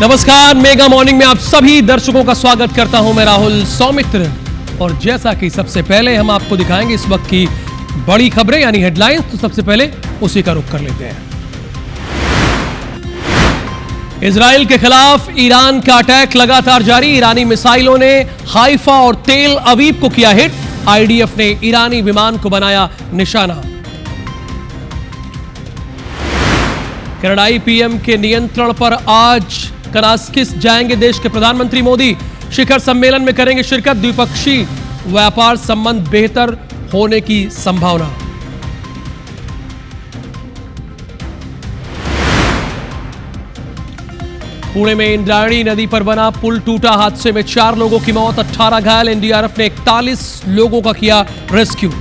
नमस्कार, mega morning में आप सभी दर्शकों का स्वागत करता हूं मैं राहुल सौमित्र। और जैसा कि सबसे पहले हम आपको दिखाएंगे इस वक्त की बड़ी खबरें यानी हेडलाइंस, तो सबसे पहले उसी का रुख कर लेते हैं। इजराइल के खिलाफ ईरान का अटैक लगातार जारी। ईरानी मिसाइलों ने हाइफा और तेल अवीव को किया हिट। आईडीएफ ने ईरानी विमान को बनाया निशाना। कनाडाई पीएम के नियंत्रण पर आज कनास्किस जाएंगे देश के प्रधानमंत्री मोदी। शिखर सम्मेलन में करेंगे शिरकत। द्विपक्षीय व्यापार संबंध बेहतर होने की संभावना। पुणे में इंद्रायणी नदी पर बना पुल टूटा। हादसे में 4 लोगों की मौत, 18 घायल। एनडीआरएफ ने 41 लोगों का किया रेस्क्यू।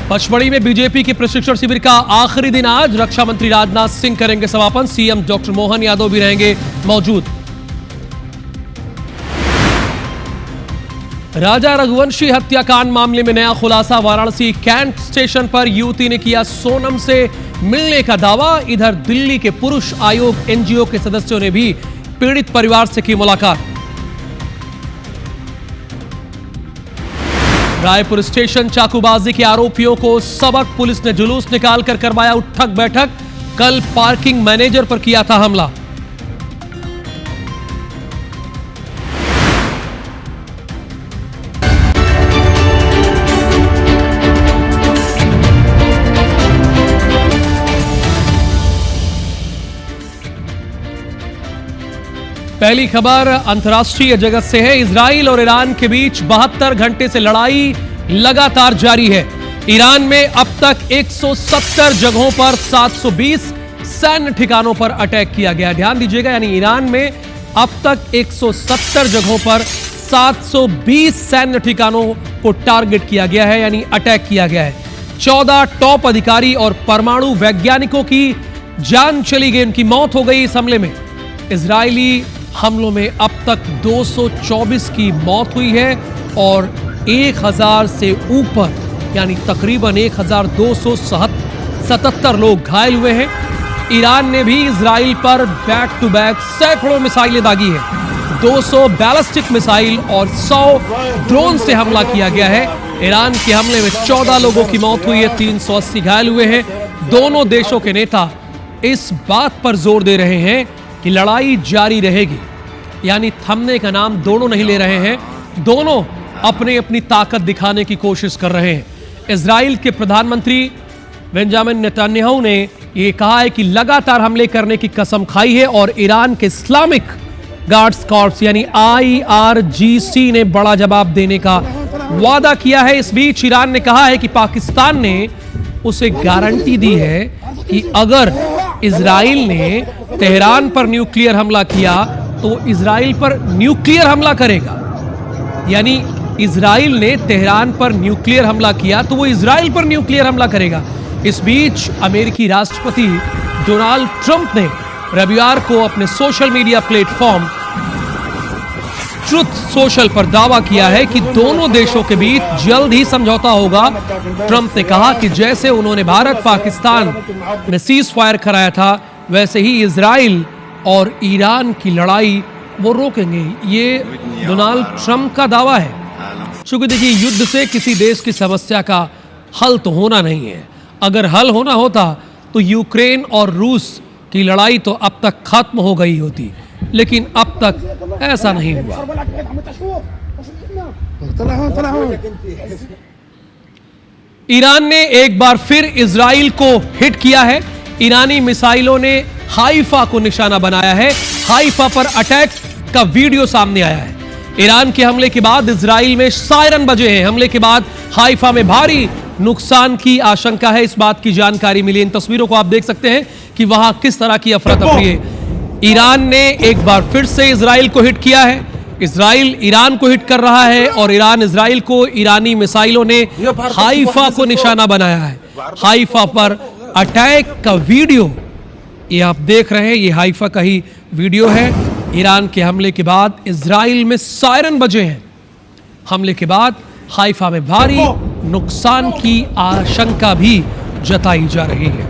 पचमढ़ी में बीजेपी के प्रशिक्षण शिविर का आखिरी दिन आज। रक्षा मंत्री राजनाथ सिंह करेंगे समापन। सीएम डॉक्टर मोहन यादव भी रहेंगे मौजूद। राजा रघुवंशी हत्याकांड मामले में नया खुलासा। वाराणसी कैंट स्टेशन पर युवती ने किया सोनम से मिलने का दावा। इधर दिल्ली के पुरुष आयोग एनजीओ के सदस्यों ने भी पीड़ित परिवार से की मुलाकात। रायपुर स्टेशन चाकूबाजी के आरोपियों को सबक। पुलिस ने जुलूस निकालकर करवाया उठक बैठक। कल पार्किंग मैनेजर पर किया था हमला। पहली खबर अंतर्राष्ट्रीय जगत से है। इजराइल और ईरान के बीच 72 घंटे से लड़ाई लगातार जारी है। ईरान में अब तक 170 जगहों पर 720 सैन्य ठिकानों पर अटैक किया गया। ध्यान दीजिएगा, यानी ईरान में अब तक 170 जगहों पर 720 सैन्य ठिकानों को टारगेट किया गया है, यानी अटैक किया गया है। 14 टॉप अधिकारी और परमाणु वैज्ञानिकों की जान चली गई, उनकी मौत हो गई इस हमले में। इजरायली हमलों में अब तक 224 की मौत हुई है और 1000 से ऊपर यानी तकरीबन 1277 लोग घायल हुए हैं। ईरान ने भी इजराइल पर बैक टू बैक सैकड़ों मिसाइलें दागी है। 200 बैलिस्टिक मिसाइल और 100 ड्रोन से हमला किया गया है। ईरान के हमले में 14 लोगों की मौत हुई है, 380 घायल हुए हैं। दोनों देशों के नेता इस बात पर जोर दे रहे हैं कि लड़ाई जारी रहेगी, यानी थमने का नाम दोनों नहीं ले रहे हैं। दोनों अपनी अपनी ताकत दिखाने की कोशिश कर रहे हैं। इजराइल के प्रधानमंत्री बेंजामिन नेतन्याहू ने यह कहा है कि लगातार हमले करने की कसम खाई है और ईरान के इस्लामिक गार्ड्स कॉर्प्स यानी IRGC ने बड़ा जवाब देने का वादा किया है। इस बीच ईरान ने कहा है कि पाकिस्तान ने उसे गारंटी दी है कि अगर इजराइल ने तेहरान पर न्यूक्लियर हमला किया तो इजराइल पर न्यूक्लियर हमला करेगा। यानी इजराइल ने तेहरान पर न्यूक्लियर हमला किया तो वो इजराइल पर न्यूक्लियर हमला करेगा। इस बीच अमेरिकी राष्ट्रपति डोनाल्ड ट्रंप ने रविवार को अपने social media platform truth social पर दावा किया है कि दोनों देशों के बीच जल्द ही समझौता होगा। ट्रंप ने कहा कि जैसे उन्होंने भारत पाकिस्तान में सीज फायर कराया था, वैसे ही इजराइल और ईरान की लड़ाई वो रोकेंगे। ये डोनाल्ड ट्रंप का दावा है। क्योंकि देखिए, युद्ध से किसी देश की समस्या का हल तो होना नहीं है। अगर हल होना होता तो यूक्रेन और रूस की लड़ाई तो अब तक खत्म हो गई होती, लेकिन अब तक ऐसा नहीं हुआ। ईरान ने एक बार फिर इजराइल को हिट किया है। ईरानी मिसाइलों ने हाइफा को निशाना बनाया है। हाइफा पर अटैक का वीडियो सामने आया है। ईरान के हमले के बाद इजराइल में सायरन बजे हैं। हमले के बाद हाइफा में भारी नुकसान की आशंका है, इस बात की जानकारी मिली। इन तस्वीरों को आप देख सकते हैं कि वहां किस तरह की अफरा तफरी है। ईरान ने एक बार फिर से इजराइल को हिट किया है। इजराइल ईरान को हिट कर रहा है और ईरान इजराइल को। ईरानी मिसाइलों ने हाइफा को निशाना बनाया है। हाइफा पर अटैक का वीडियो ये आप देख रहे हैं, ये हाइफा का ही वीडियो है। ईरान के हमले के बाद इजराइल में सायरन बजे हैं। हमले के बाद हाइफा में भारी नुकसान की आशंका भी जताई जा रही है।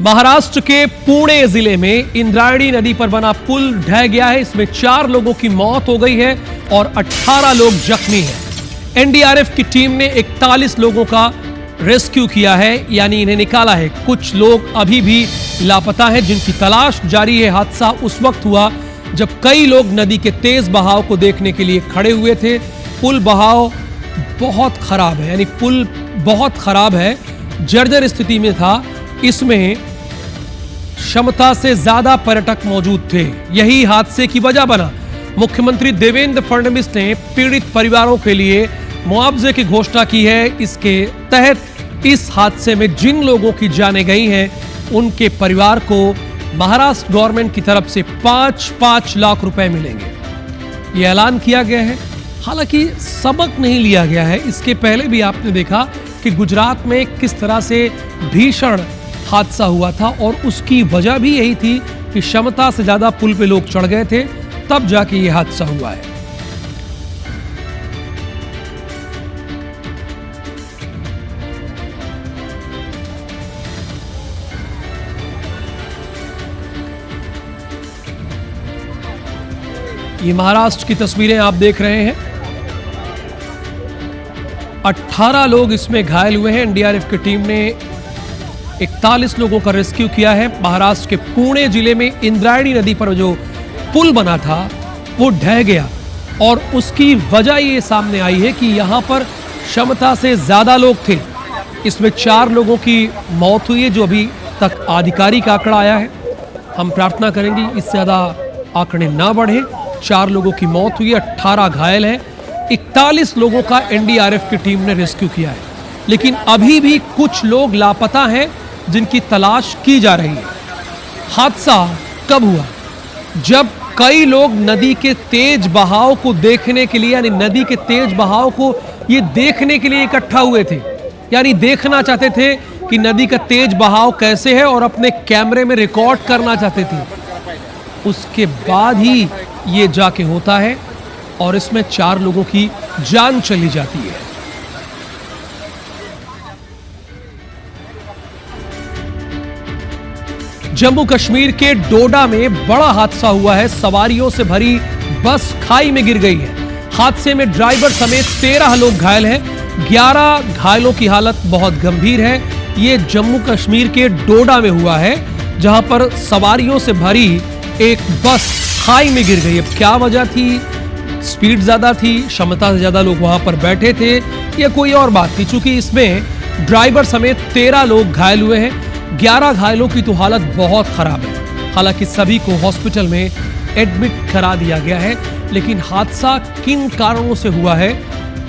महाराष्ट्र के पुणे जिले में इंद्रायणी नदी पर बना पुल ढह गया है। इसमें 4 लोगों की मौत हो गई है और 18 लोग जख्मी हैं। एनडीआरएफ की टीम ने 41 लोगों का रेस्क्यू किया है, यानी इन्हें निकाला है। कुछ लोग अभी भी लापता हैं, जिनकी तलाश जारी है। हादसा उस वक्त हुआ जब कई लोग नदी के तेज बहाव को देखने के लिए खड़े हुए थे। पुल बहाव बहुत खराब है, यानी पुल बहुत खराब है, जर्जर स्थिति में था। इसमें क्षमता से ज्यादा पर्यटक मौजूद थे, यही हादसे की वजह बना। मुख्यमंत्री देवेंद्र फडणवीस ने पीड़ित परिवारों के लिए मुआवजे की घोषणा की है। इसके तहत इस हादसे में जिन लोगों की जानें गई हैं, उनके परिवार को महाराष्ट्र गवर्नमेंट की तरफ से 5-5 लाख रुपए मिलेंगे, यह ऐलान किया गया है। हालांकि सबक नहीं लिया गया है। इसके पहले भी आपने देखा कि गुजरात में किस तरह से भीषण हादसा हुआ था, और उसकी वजह भी यही थी कि क्षमता से ज्यादा पुल पे लोग चढ़ गए थे, तब जाके यह हादसा हुआ है। ये महाराष्ट्र की तस्वीरें आप देख रहे हैं। 18 लोग इसमें घायल हुए हैं। एनडीआरएफ की टीम ने 41 लोगों का रेस्क्यू किया है। महाराष्ट्र के पुणे जिले में इंद्रायणी नदी पर जो पुल बना था वो ढह गया, और उसकी वजह ये सामने आई है कि यहाँ पर क्षमता से ज्यादा लोग थे। इसमें 4 लोगों की मौत हुई है, जो अभी तक आधिकारिक आंकड़ा आया है। हम प्रार्थना करेंगे इससे ज्यादा आंकड़े ना बढ़े। 4 लोगों की मौत हुई है, 18 घायल हैं। 41 लोगों का एनडीआरएफ की टीम ने रेस्क्यू किया है, लेकिन अभी भी कुछ लोग लापता हैं, जिनकी तलाश की जा रही है। हादसा कब हुआ? जब कई लोग नदी के तेज बहाव को देखने के लिए, यानी नदी के तेज बहाव को ये देखने के लिए इकट्ठा हुए थे, यानी देखना चाहते थे कि नदी का तेज बहाव कैसे है, और अपने कैमरे में रिकॉर्ड करना चाहते थे। उसके बाद ही ये जाके होता है, और इसमें 4 लोगों की जान चली जाती है। जम्मू कश्मीर के डोडा में बड़ा हादसा हुआ है। सवारियों से भरी बस खाई में गिर गई है। हादसे में ड्राइवर समेत 13 लोग घायल हैं। 11 घायलों की हालत बहुत गंभीर है। ये जम्मू कश्मीर के डोडा में हुआ है, जहां पर सवारियों से भरी एक बस खाई में गिर गई। अब क्या वजह थी? स्पीड ज्यादा थी, क्षमता से ज्यादा लोग वहां पर बैठे थे, या कोई और बात थी? चूंकि इसमें ड्राइवर समेत 13 लोग घायल हुए हैं। 11 घायलों की तो हालत बहुत खराब है। हालांकि सभी को हॉस्पिटल में एडमिट करा दिया गया है, लेकिन हादसा किन कारणों से हुआ है,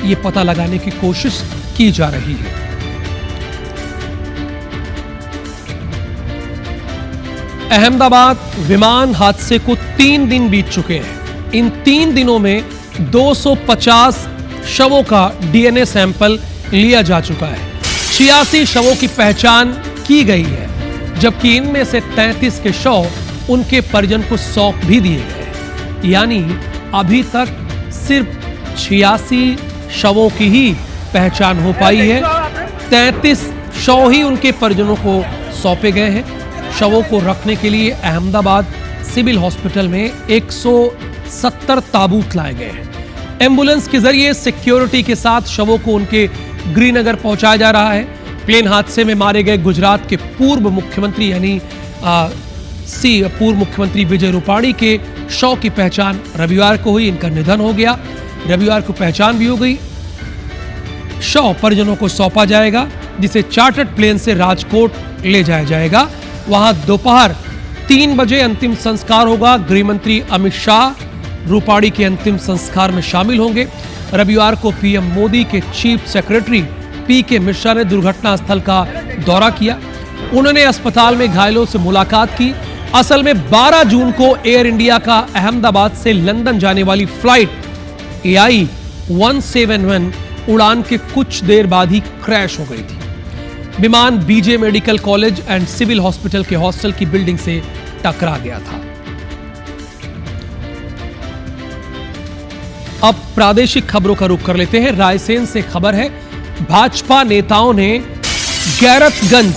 ये पता लगाने की कोशिश की जा रही है। अहमदाबाद विमान हादसे को 3 दिन बीत चुके हैं। इन 3 दिनों में 250 शवों का डीएनए सैंपल लिया जा चुका है। 86 शवों की पहचान की गई है, जबकि इनमें से 33 के शव उनके परिजन को सौंप भी दिए गए। यानी अभी तक सिर्फ 86 शवों की ही पहचान हो पाई है। 33 शव ही उनके परिजनों को सौंपे गए हैं। शवों को रखने के लिए अहमदाबाद सिविल हॉस्पिटल में 170 ताबूत लाए गए हैं। एम्बुलेंस के जरिए सिक्योरिटी के साथ शवों को उनके गृहनगर पहुंचाया जा रहा है। प्लेन हादसे में मारे गए गुजरात के पूर्व मुख्यमंत्री यानी पूर्व मुख्यमंत्री विजय रूपाणी के शव की पहचान रविवार को हुई। इनका निधन हो गया, रविवार को पहचान भी हो गई। शव परिजनों को सौंपा जाएगा, जिसे चार्टर्ड प्लेन से राजकोट ले जाया जाएगा। वहां दोपहर 3 बजे अंतिम संस्कार होगा। गृहमंत्री अमित शाह रूपाणी के अंतिम संस्कार में शामिल होंगे। रविवार को पीएम मोदी के चीफ सेक्रेटरी पीके मिश्रा ने दुर्घटना स्थल का दौरा किया। उन्होंने अस्पताल में घायलों से मुलाकात की। असल में 12 जून को एयर इंडिया का अहमदाबाद से लंदन जाने वाली फ्लाइट AI 171 उड़ान के कुछ देर बाद ही क्रैश हो गई थी। विमान BJ medical college and civil hospital के हॉस्टल की बिल्डिंग से टकरा गया था। अब प्रादेशिक खबरों का रुख कर लेते हैं। रायसेन से खबर है, भाजपा नेताओं ने गैरतगंज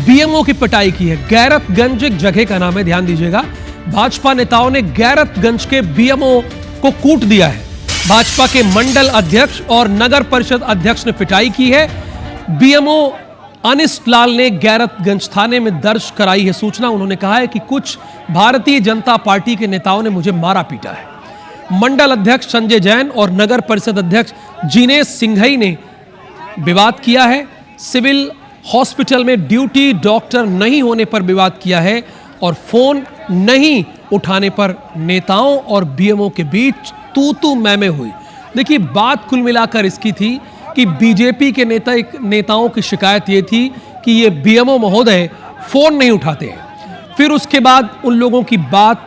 बीएमओ की पिटाई की है। गैरतगंज एक जगह का नाम है, ध्यान दीजिएगा। भाजपा नेताओं ने गैरतगंज के बीएमओ को कूट दिया है। भाजपा के मंडल अध्यक्ष और नगर परिषद अध्यक्ष ने पिटाई की है। बीएमओ अनिस लाल ने गैरतगंज थाने में दर्ज कराई है सूचना। उन्होंने कहा है कि कुछ भारतीय जनता पार्टी के नेताओं ने मुझे मारा पीटा है। मंडल अध्यक्ष संजय जैन और नगर परिषद अध्यक्ष जिनेश सिंघई ने विवाद किया है। सिविल हॉस्पिटल में ड्यूटी डॉक्टर नहीं होने पर विवाद किया है और फोन नहीं उठाने पर नेताओं और बीएमओ के बीच तू मैं हुई। देखिए, बात कुल मिलाकर इसकी थी कि बीजेपी के नेताओं की शिकायत ये थी कि ये बीएमओ महोदय फोन नहीं उठाते हैं। फिर उसके बाद उन लोगों की बात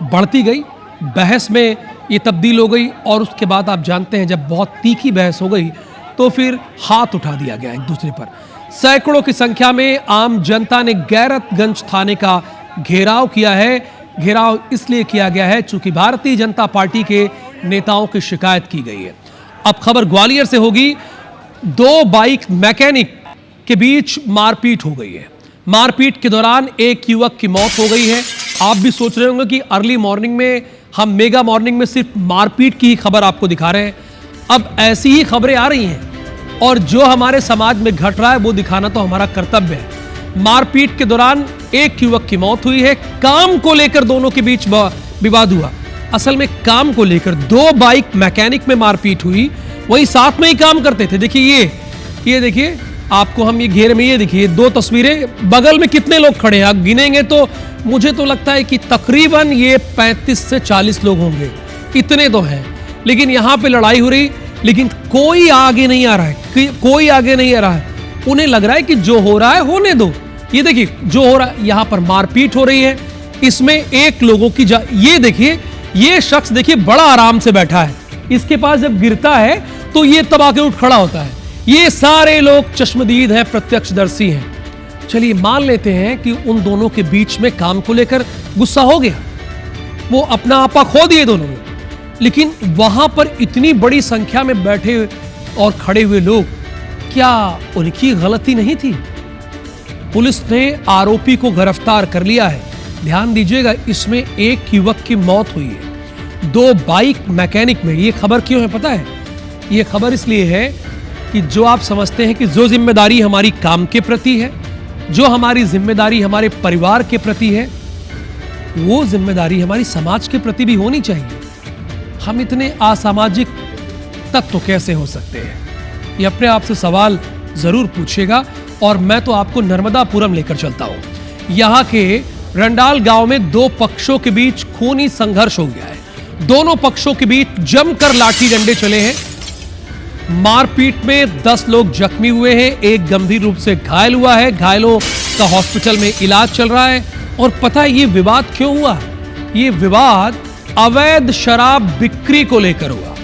बढ़ती गई, बहस में ये तब्दील हो गई और उसके बाद आप जानते हैं जब बहुत तीखी बहस हो गई तो फिर हाथ उठा दिया गया एक दूसरे पर। सैकड़ों की संख्या में आम जनता ने गैरतगंज थाने का घेराव किया है। घेराव इसलिए किया गया है चूंकि भारतीय जनता पार्टी के नेताओं की शिकायत की गई है। अब खबर ग्वालियर से होगी। 2 बाइक मैकेनिक के बीच मारपीट हो गई है। मारपीट के दौरान एक युवक की मौत हो गई है। आप भी सोच रहे होंगे कि अर्ली मॉर्निंग में हम मेगा मॉर्निंग में सिर्फ मारपीट की ही खबर आपको दिखा रहे हैं। अब ऐसी ही खबरें आ रही हैं और जो हमारे समाज में घट रहा है वो दिखाना तो हमारा कर्तव्य है। मारपीट के दौरान एक युवक की मौत हुई है। काम को लेकर दोनों के बीच विवाद हुआ। असल में काम को लेकर 2 बाइक मैकेनिक में मारपीट हुई, वही साथ में ही काम करते थे। देखिए ये देखिए, आपको हम ये घेरे में ये देखिए 2 तस्वीरें, बगल में कितने लोग खड़े हैं आप गिनेंगे तो मुझे तो लगता है कि तकरीबन ये 35 से 40 लोग होंगे, इतने तो हैं। लेकिन यहाँ पे लड़ाई हो रही, लेकिन कोई आगे नहीं आ रहा है, कोई आगे नहीं आ रहा है। उन्हें लग रहा है कि जो हो रहा है होने दो। ये देखिए जो हो रहा है, यहाँ पर मारपीट हो रही है। इसमें एक लोगों की ये देखिए, ये शख्स देखिए बड़ा आराम से बैठा है। इसके पास जब गिरता है तो ये तब आके उठ खड़ा होता है। ये सारे लोग चश्मदीद हैं, प्रत्यक्षदर्शी हैं। चलिए मान लेते हैं कि उन दोनों के बीच में काम को लेकर गुस्सा हो गया, वो अपना आपा खो दिए दोनों ने। लेकिन वहां पर इतनी बड़ी संख्या में बैठे और खड़े हुए लोग, क्या उनकी गलती नहीं थी? पुलिस ने आरोपी को गिरफ्तार कर लिया है। ध्यान दीजिएगा, इसमें एक युवक की मौत हुई है। 2 बाइक मैकेनिक में। ये खबर क्यों है पता है? ये खबर इसलिए है कि जो आप समझते हैं कि जो जिम्मेदारी हमारी काम के प्रति है, जो हमारी जिम्मेदारी हमारे परिवार के प्रति है, वो जिम्मेदारी हमारी समाज के प्रति भी होनी चाहिए। हम इतने असामाजिक तत्व कैसे हो सकते हैं? ये अपने आप से सवाल जरूर पूछिएगा। और मैं तो आपको नर्मदापुरम लेकर चलता हूं। यहाँ के रंडाल गांव में 2 पक्षों के बीच खूनी संघर्ष हो गया है। दोनों पक्षों के बीच जमकर लाठी डंडे चले हैं। मारपीट में 10 लोग जख्मी हुए हैं, एक गंभीर रूप से घायल हुआ है। घायलों का हॉस्पिटल में इलाज चल रहा है। और पता है ये विवाद क्यों हुआ? ये विवाद अवैध शराब बिक्री को लेकर हुआ।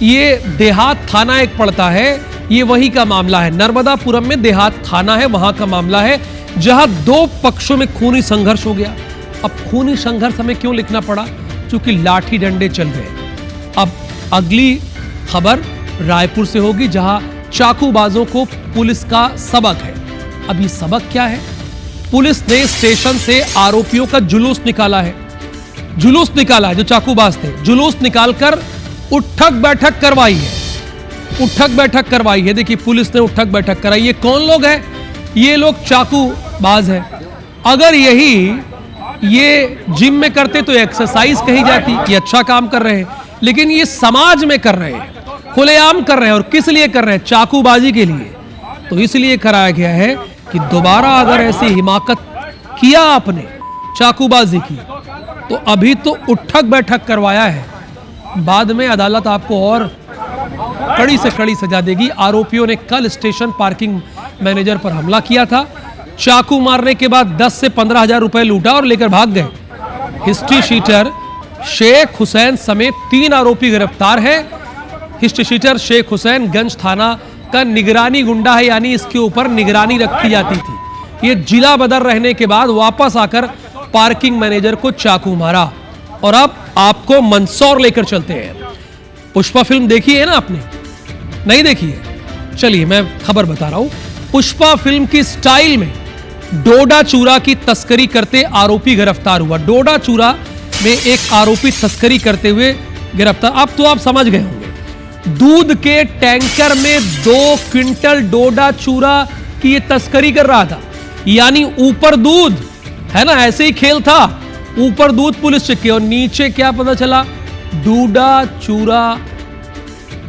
ये देहात थाना एक पड़ता है, ये वही का मामला है। नर्मदापुरम में देहात थाना है, वहां का मामला है जहां 2 पक्षों में खूनी संघर्ष हो गया। अब खूनी संघर्ष हमें क्यों लिखना पड़ा? क्योंकि लाठी डंडे चल गए। अब अगली खबर रायपुर से होगी, जहां चाकूबाजों को पुलिस का सबक है। अब ये सबक क्या है? पुलिस ने स्टेशन से आरोपियों का जुलूस निकाला है। जुलूस निकाला, जो चाकूबाज थे, जुलूस निकालकर उठक बैठक करवाई है। उठक बैठक करवाई है। देखिए पुलिस ने उठक बैठक कराई। ये कौन लोग हैं? ये लोग चाकूबाज हैं। अगर ये जिम में करते तो एक्सरसाइज कही जाती, ये अच्छा काम कर रहे हैं। लेकिन ये समाज में कर रहे हैं, खुलेआम कर रहे हैं। और किस लिए कर रहे हैं? चाकूबाजी के लिए। तो इसलिए कराया गया है कि दोबारा अगर ऐसी हिमाकत किया आपने चाकूबाजी की, तो अभी तो उठक बैठक करवाया है, बाद में अदालत आपको और कड़ी से कड़ी सजा देगी। आरोपियों ने कल स्टेशन पार्किंग मैनेजर पर हमला किया था। चाकू मारने के बाद 10 से 15 हजार रुपए लूटा और लेकर भाग गए। हिस्ट्री शीटर शेख हुसैन समेत 3 आरोपी गिरफ्तार हैं। हिस्ट्री शीटर शेख हुसैन गंज थाना का निगरानी गुंडा है, यानी इसके ऊपर निगरानी रखी जाती थी। ये जिला बदर रहने के बाद वापस आकर पार्किंग मैनेजर को चाकू मारा। और अब आपको मंदसौर लेकर चलते हैं। पुष्पा फिल्म देखी है ना आपने? नहीं देखी है? चलिए मैं खबर बता रहा हूं। पुष्पा फिल्म की स्टाइल में डोडा चूरा की तस्करी करते आरोपी गिरफ्तार हुआ। डोडा चूरा में एक आरोपी तस्करी करते हुए गिरफ्तार। अब तो आप समझ गए होंगे, दूध के टैंकर में 2 क्विंटल डोडा चूरा की ये तस्करी कर रहा था। यानी ऊपर दूध है ना, ऐसे ही खेल था, ऊपर दूध पुलिस चेक की और नीचे क्या पता चला, डोडा चूरा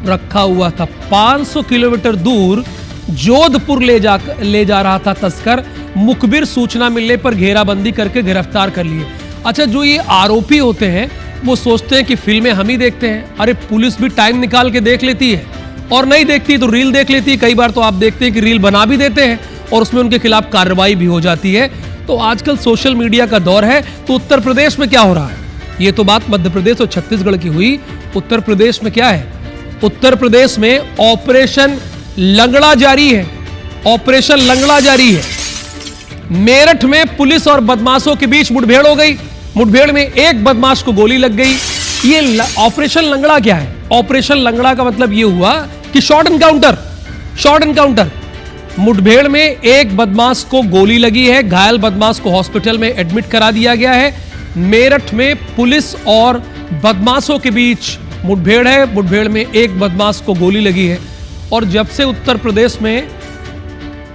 रखा हुआ था। 500 किलोमीटर दूर जोधपुर ले जा रहा था तस्कर। मुखबिर सूचना मिलने पर घेराबंदी करके गिरफ्तार कर लिए। अच्छा, जो ये आरोपी होते हैं वो सोचते हैं कि फिल्में हम ही देखते हैं। अरे पुलिस भी टाइम निकाल के देख लेती है, और नहीं देखती तो रील देख लेती है। कई बार तो आप देखते हैं कि रील बना भी देते हैं और उसमें उनके खिलाफ कार्रवाई भी हो जाती है। तो आजकल सोशल मीडिया का दौर है। तो उत्तर प्रदेश में क्या हो रहा है? ये तो बात मध्य प्रदेश और छत्तीसगढ़ की हुई। उत्तर प्रदेश में क्या है? उत्तर प्रदेश में ऑपरेशन लंगड़ा जारी है। ऑपरेशन लंगड़ा जारी है। मेरठ में पुलिस और बदमाशों के बीच मुठभेड़ हो गई। मुठभेड़ में एक बदमाश को गोली लग गई। ये ऑपरेशन लंगड़ा क्या है? ऑपरेशन लंगड़ा का मतलब ये हुआ कि शॉर्ट एनकाउंटर। Short encounter. मुठभेड़ में एक बदमाश को गोली लगी है। घायल बदमाश को हॉस्पिटल में एडमिट करा दिया गया है। मेरठ में पुलिस और बदमाशों के बीच मुठभेड़ है। मुठभेड़ में एक बदमाश को गोली लगी है। और जब से उत्तर प्रदेश में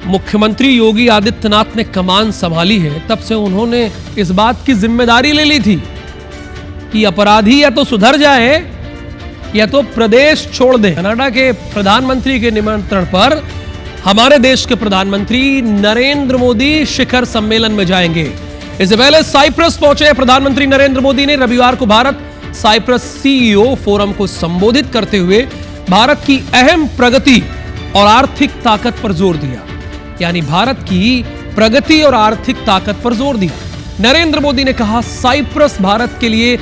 मुख्यमंत्री योगी आदित्यनाथ ने कमान संभाली है, तब से उन्होंने इस बात की जिम्मेदारी ले ली थी कि अपराधी या तो सुधर जाए या तो प्रदेश छोड़ दे। कनाडा के प्रधानमंत्री के निमंत्रण पर हमारे देश के प्रधानमंत्री नरेंद्र मोदी शिखर सम्मेलन में जाएंगे। इससे पहले साइप्रस पहुंचे प्रधानमंत्री नरेंद्र मोदी ने रविवार को भारत साइप्रस सीईओ फोरम को संबोधित करते हुए भारत की अहम प्रगति और आर्थिक ताकत पर जोर दिया। यानी भारत की प्रगति और आर्थिक ताकत पर जोर दिया। नरेंद्र मोदी ने कहा, साइप्रस भारत के लिए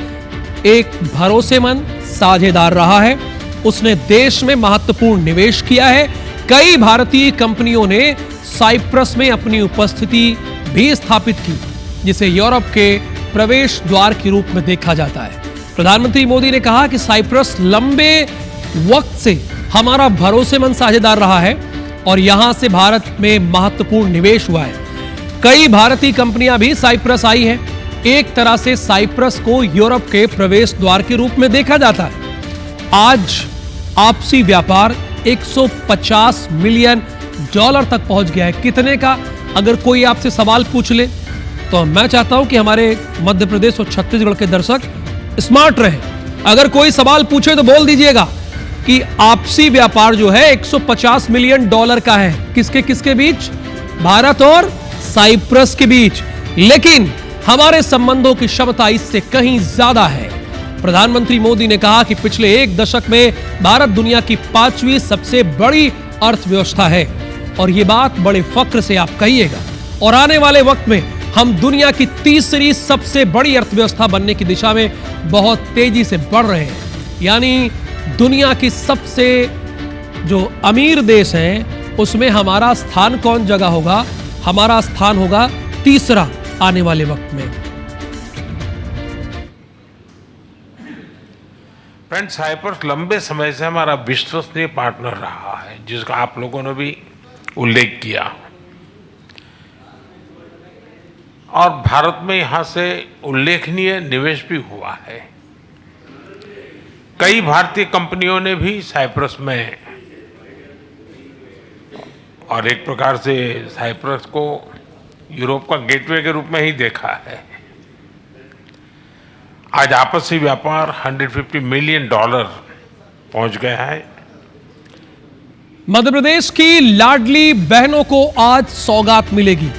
एक भरोसेमंद साझेदार रहा है। उसने देश में महत्वपूर्ण निवेश किया है। कई भारतीय कंपनियों ने साइप्रस में अपनी उपस्थिति भी स्थापित की, जिसे यूरोप के प्रवेश द्वार के रूप में देखा जाता है। प्रधानमंत्री मोदी ने कहा कि साइप्रस लंबे वक्त से हमारा भरोसेमंद साझेदार रहा है और यहां से भारत में महत्वपूर्ण निवेश हुआ है। कई भारतीय कंपनियां भी साइप्रस आई है। एक तरह से साइप्रस को यूरोप के प्रवेश द्वार के रूप में देखा जाता है। आज आपसी व्यापार 150 मिलियन डॉलर तक पहुंच गया है। कितने का? अगर कोई आपसे सवाल पूछ ले तो मैं चाहता हूं कि हमारे मध्य प्रदेश और छत्तीसगढ़ के दर्शक स्मार्ट रहे। अगर कोई सवाल पूछे तो बोल दीजिएगा कि आपसी व्यापार जो है 150 मिलियन डॉलर का है। किसके किसके बीच? भारत और साइप्रस के बीच। लेकिन हमारे संबंधों की क्षमता इससे कहीं ज्यादा है। प्रधानमंत्री मोदी ने कहा कि पिछले एक दशक में भारत दुनिया की 5वीं सबसे बड़ी अर्थव्यवस्था है और यह बात बड़े फक्र से आप कहिएगा। और आने वाले वक्त में हम दुनिया की 3री सबसे बड़ी अर्थव्यवस्था बनने की दिशा में बहुत तेजी से बढ़ रहे हैं। यानी दुनिया की सबसे जो अमीर देश हैं उसमें हमारा स्थान कौन जगह होगा? हमारा स्थान होगा 3रा आने वाले वक्त में। फ्रेंड, साइप्रस लंबे समय से हमारा विश्वसनीय पार्टनर रहा है, जिसका आप लोगों ने भी उल्लेख किया। और भारत में यहां से उल्लेखनीय निवेश भी हुआ है। कई भारतीय कंपनियों ने भी साइप्रस में, और एक प्रकार से साइप्रस को यूरोप का गेटवे के रूप में ही देखा है। आज आपसी व्यापार 150 मिलियन डॉलर पहुंच गया है। मध्य प्रदेश की लाडली बहनों को आज सौगात मिलेगी।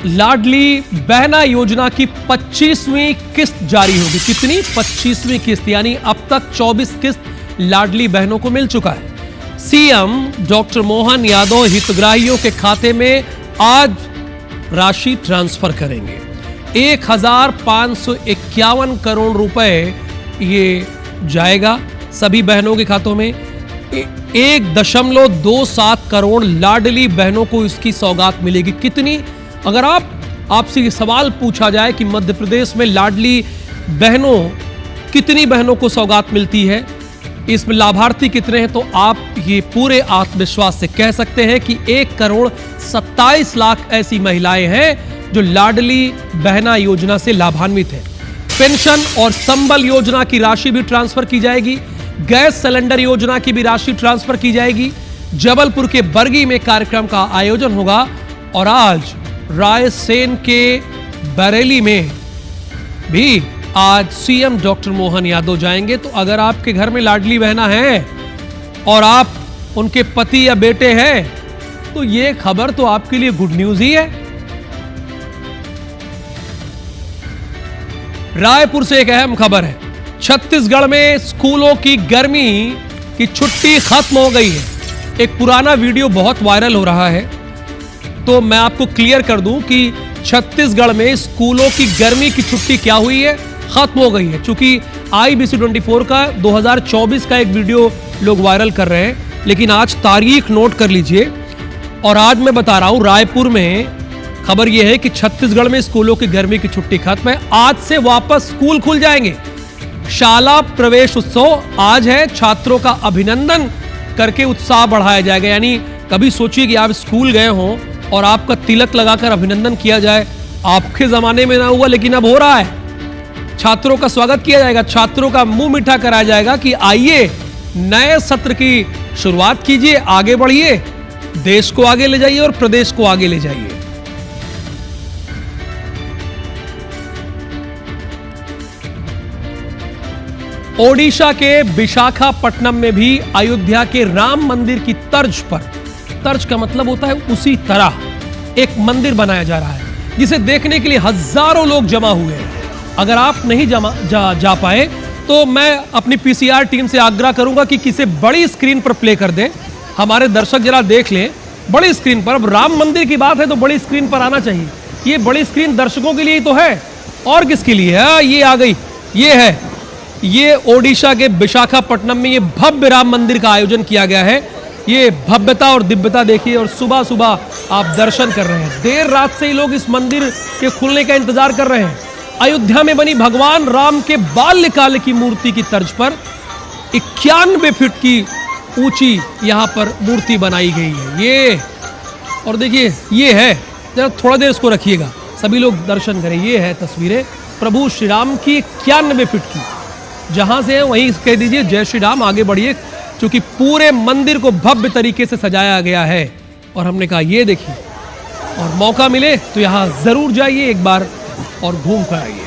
लाडली बहना योजना की 25वीं किस्त जारी होगी। कितनी? 25वीं किस्त। यानी अब तक 24 किस्त लाडली बहनों को मिल चुका है। सीएम डॉक्टर मोहन यादव हितग्राहियों के खाते में आज राशि ट्रांसफर करेंगे। 1551 करोड़ रुपए ये जाएगा सभी बहनों के खातों में। 1.27 करोड़ लाडली बहनों को इसकी सौगात मिलेगी। कितनी? अगर आपसे सवाल पूछा जाए कि मध्य प्रदेश में लाडली बहनों कितनी बहनों को सौगात मिलती है, इसमें लाभार्थी कितने हैं तो आप ये पूरे आत्मविश्वास से कह सकते हैं कि 1,27,00,000 ऐसी महिलाएं हैं जो लाडली बहना योजना से लाभान्वित हैं। पेंशन और संबल योजना की राशि भी ट्रांसफर की जाएगी। गैस सिलेंडर योजना की भी राशि ट्रांसफर की जाएगी। जबलपुर के बरगी में कार्यक्रम का आयोजन होगा और आज रायसेन के बरेली में भी आज सीएम डॉक्टर मोहन यादव जाएंगे। तो अगर आपके घर में लाडली बहना है और आप उनके पति या बेटे हैं तो ये खबर तो आपके लिए गुड न्यूज ही है। रायपुर से एक अहम खबर है। छत्तीसगढ़ में स्कूलों की गर्मी की छुट्टी खत्म हो गई है। एक पुराना वीडियो बहुत वायरल हो रहा है, तो मैं आपको क्लियर कर दूं कि छत्तीसगढ़ में स्कूलों की गर्मी की छुट्टी क्या हुई है, खत्म हो गई है। चूंकि IBC 24 का 2024 का एक वीडियो लोग वायरल कर रहे हैं, लेकिन आज तारीख नोट कर लीजिए। और आज मैं बता रहा हूं रायपुर में खबर यह है कि छत्तीसगढ़ में स्कूलों की गर्मी की छुट्टी खत्म है। आज से वापस स्कूल खुल जाएंगे। शाला प्रवेश उत्सव आज है। छात्रों का अभिनंदन करके उत्साह बढ़ाया जाएगा। यानी कभी सोचिए कि आप स्कूल गए हो और आपका तिलक लगाकर अभिनंदन किया जाए। आपके जमाने में ना हुआ, लेकिन अब हो रहा है। छात्रों का स्वागत किया जाएगा, छात्रों का मुंह मीठा कराया जाएगा कि आइए नए सत्र की शुरुआत कीजिए, आगे बढ़िए, देश को आगे ले जाइए और प्रदेश को आगे ले जाइए। ओडिशा के विशाखापट्टनम में भी अयोध्या के राम मंदिर की तर्ज पर, तर्ज का मतलब होता है उसी तरह एक मंदिर बनाया जा रहा है, जिसे देखने के लिए हजारों लोग जमा हुए हैं। अगर आप नहीं जा पाए तो मैं अपनी PCR टीम से आग्रह करूंगा कि किसी बड़ी स्क्रीन पर प्ले कर दें, हमारे दर्शक जरा देख लें बड़ी स्क्रीन पर। अब राम मंदिर की बात है तो बड़ी स्क्रीन पर आना चाहिए। ये बड़ी स्क्रीन दर्शकों के लिए ही तो है, और किसके लिए है? ये आ गई, ये है। ये ओडिशा के विशाखापट्टनम में ये भव्य राम मंदिर का आयोजन किया गया है। ये भव्यता और दिव्यता देखिए, और सुबह सुबह आप दर्शन कर रहे हैं। देर रात से ही लोग इस मंदिर के खुलने का इंतजार कर रहे हैं। अयोध्या में बनी भगवान राम के बाल्यकाल की मूर्ति की तर्ज पर 91 फीट की ऊंची यहां पर मूर्ति बनाई गई है। ये और देखिए, ये है, जरा थोड़ा देर इसको रखिएगा, सभी लोग दर्शन करें। ये है तस्वीरें प्रभु श्री राम की 91 फीट की। जहां से है वहीं कह दीजिए जय श्री राम, आगे बढ़िए, क्योंकि पूरे मंदिर को भव्य तरीके से सजाया गया है। और हमने कहा ये देखिए, और मौका मिले तो यहां जरूर जाइए एक बार और घूम कर आइए।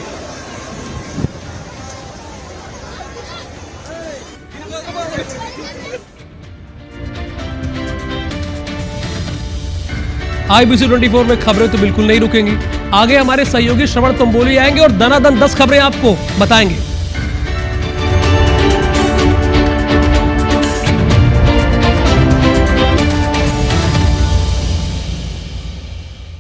IBC 24 में खबरें तो बिल्कुल नहीं रुकेंगी। आगे हमारे सहयोगी श्रवण तंबोली आएंगे और दनादन 10 खबरें आपको बताएंगे।